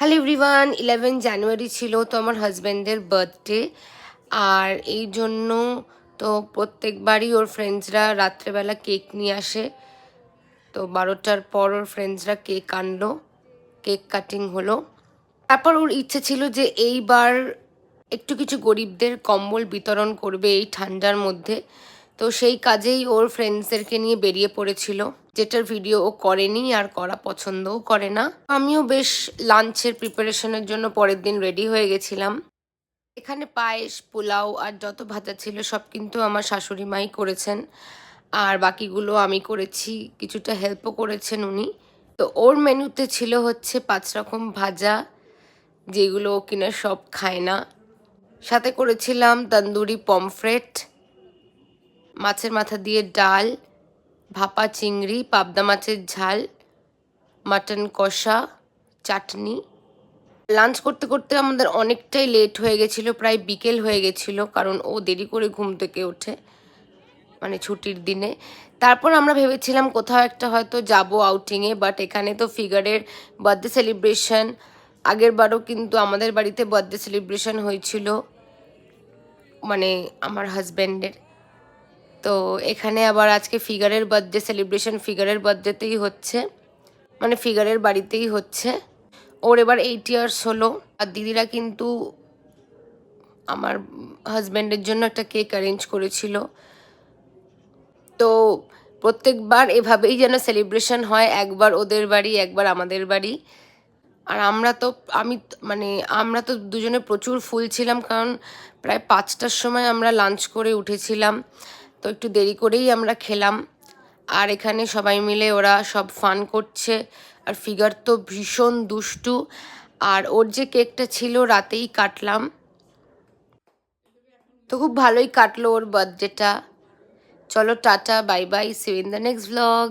Hello everyone, 11 জানুয়ারি ছিল তো আমার হাজব্যান্ডের বার্থডে। আর এই জন্য তো প্রত্যেকবারই ওর ফ্রেন্ডসরা রাত্রেবেলা কেক নিয়ে আসে। তো 12টার পর ওর ফ্রেন্ডসরা কেক আনলো, কেক কাটিং হলো। তারপর ওর ইচ্ছে ছিল যে এইবার একটু কিছু গরিবদের কম্বল বিতরণ করবে এই ঠান্ডার মধ্যে। তো সেই কাজেই ওর ফ্রেন্ডসদেরকে নিয়ে বেরিয়ে পড়েছিল, যেটার ভিডিও ও করেনি আর করা পছন্দও করে না। আমিও বেশ লাঞ্চের প্রিপারেশনের জন্য পরের দিন রেডি হয়ে গেছিলাম। এখানে পায়েস, পোলাও আর যত ভাজা ছিল সব কিন্তু আমার শাশুড়ি মাই করেছেন, আর বাকিগুলো আমি করেছি, কিছুটা হেল্পও করেছেন উনি। তো ওর মেনুতে ছিল হচ্ছে 5 রকম ভাজা, যেগুলো ও কিনা সব খায় না। সাথে করেছিলাম তন্দুরি পমফ্রেট, মাছের মাথা দিয়ে ডাল, ভাপা চিংড়ি, পাবদা মাছের ঝাল, মাটন কষা, চাটনি। লাঞ্চ করতে করতে আমাদের অনেকটাই লেট হয়ে গেছিলো, প্রায় বিকেল হয়ে গেছিলো, কারণ ও দেরি করে ঘুম থেকে ওঠে, মানে ছুটির দিনে। তারপর আমরা ভেবেছিলাম কোথাও একটা হয়তো যাবো আউটিংয়ে, বাট এখানে তো ফিগারের বার্থডে সেলিব্রেশন। আগের বারও কিন্তু আমাদের বাড়িতে বার্থডে সেলিব্রেশন হয়েছিল, মানে আমার হাজব্যান্ডের। তো এখানে আবার আজকে ফিগারের বার্থডে সেলিব্রেশন ফিগারের বার্থডেতেই হচ্ছে, মানে ফিগারের বাড়িতেই হচ্ছে। ওর এবার 8 ইয়ার্স হলো। আর দিদিরা কিন্তু আমার হাজব্যান্ডের জন্য একটা কেক অ্যারেঞ্জ করেছিল। তো প্রত্যেকবার এভাবেই যেন সেলিব্রেশন হয়, একবার ওদের বাড়ি একবার আমাদের বাড়ি। আর আমরা তো দুজনে প্রচুর ফুল ছিলাম, কারণ প্রায় 5টার সময় আমরা লাঞ্চ করে উঠেছিলাম, তো একটু দেরি করেই আমরা খেলাম। আর এখানে সবাই মিলে ওরা সব ফান করছে। আর ফিগার তো ভীষণ দুষ্টু, আর ওর যে কেকটা ছিল রাতেই কাটলাম, তো খুব ভালোই কাটলো ওর বার্থডেটা। চলো tata, bye bye, see you in the next blog.